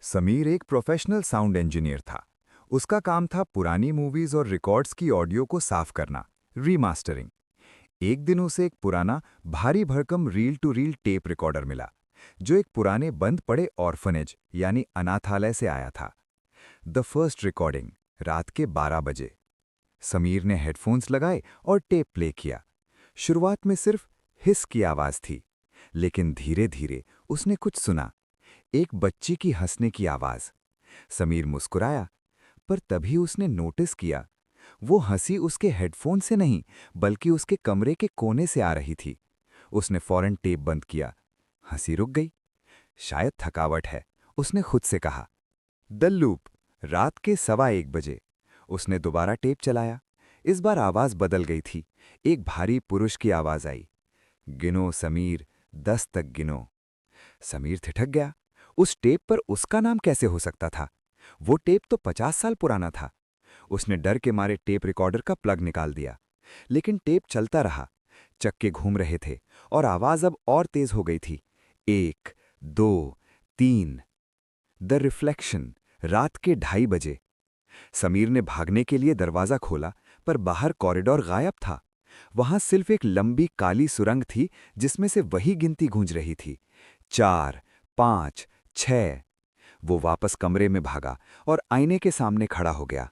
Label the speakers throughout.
Speaker 1: समीर एक professional sound engineer था। उसका काम था पुरानी मूवीज और रिकॉर्ड्स की ऑडियो को साफ करना, रीमास्टरिंग। एक दिन उसे एक पुराना भारी भरकम reel to reel tape recorder मिला, जो एक पुराने बंद पड़े ऑर्फनेज यानी अनाथालय से आया था। द फर्स्ट रिकॉर्डिंग, रात के 12 बजे। समीर ने हेडफोन्स लगाए और टेप प्ले किया। शुरुआत में सिर्फ हिस की आवाज थी, लेकिन धीरे धीरे उसने कुछ सुना। एक बच्ची की हंसने की आवाज। समीर मुस्कुराया, पर तभी उसने नोटिस किया, वो हंसी उसके हेडफोन से नहीं, बल्कि उसके कमरे के कोने से आ रही थी। उसने फौरन टेप बंद किया। हंसी रुक गई। शायद थकावट है, उसने खुद से कहा। द लूप, रात के 1:15 बजे। उसने दोबारा टेप चलाया। इस बार आवाज बदल गई थी। एक भारी पुरुष की आवाज आई। गिनो समीर, 10 तक गिनो। समीर ठिठक गया। उस टेप पर उसका नाम कैसे हो सकता था? वो टेप तो 50 साल पुराना था। उसने डर के मारे टेप रिकॉर्डर का प्लग निकाल दिया, लेकिन टेप चलता रहा। चक्के घूम रहे थे और आवाज अब और तेज हो गई थी। 1, 2, 3। द रिफ्लेक्शन, रात के 2:30 बजे। समीर ने भागने के लिए दरवाजा खोला, पर बाहर कॉरिडोर गायब था। वहां सिर्फ एक लंबी काली सुरंग थी, जिसमें से वही गिनती गूंज रही थी। 4, 5, 6। वो वापस कमरे में भागा और आईने के सामने खड़ा हो गया।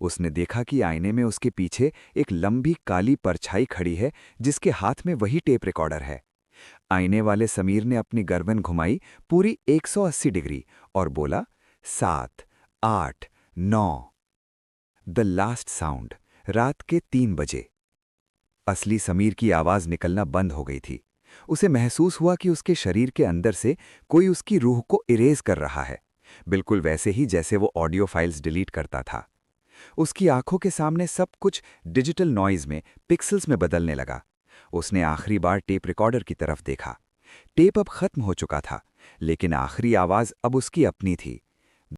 Speaker 1: उसने देखा कि आईने में उसके पीछे एक लंबी काली परछाई खड़ी है, जिसके हाथ में वही टेप रिकॉर्डर है। आईने वाले समीर ने अपनी गर्दन घुमाई पूरी 180 डिग्री और बोला, 7, 8, 9। द लास्ट साउंड, रात के 3 बजे। असली समीर की आवाज निकलना बंद हो गई थी। उसे महसूस हुआ कि उसके शरीर के अंदर से कोई उसकी रूह को इरेज कर रहा है, बिल्कुल वैसे ही जैसे वो ऑडियो फाइल्स डिलीट करता था। उसकी आंखों के सामने सब कुछ डिजिटल नॉइज में, पिक्सेल्स में बदलने लगा। उसने आखिरी बार टेप रिकॉर्डर की तरफ देखा। टेप अब खत्म हो चुका था, लेकिन आखिरी आवाज अब उसकी अपनी थी।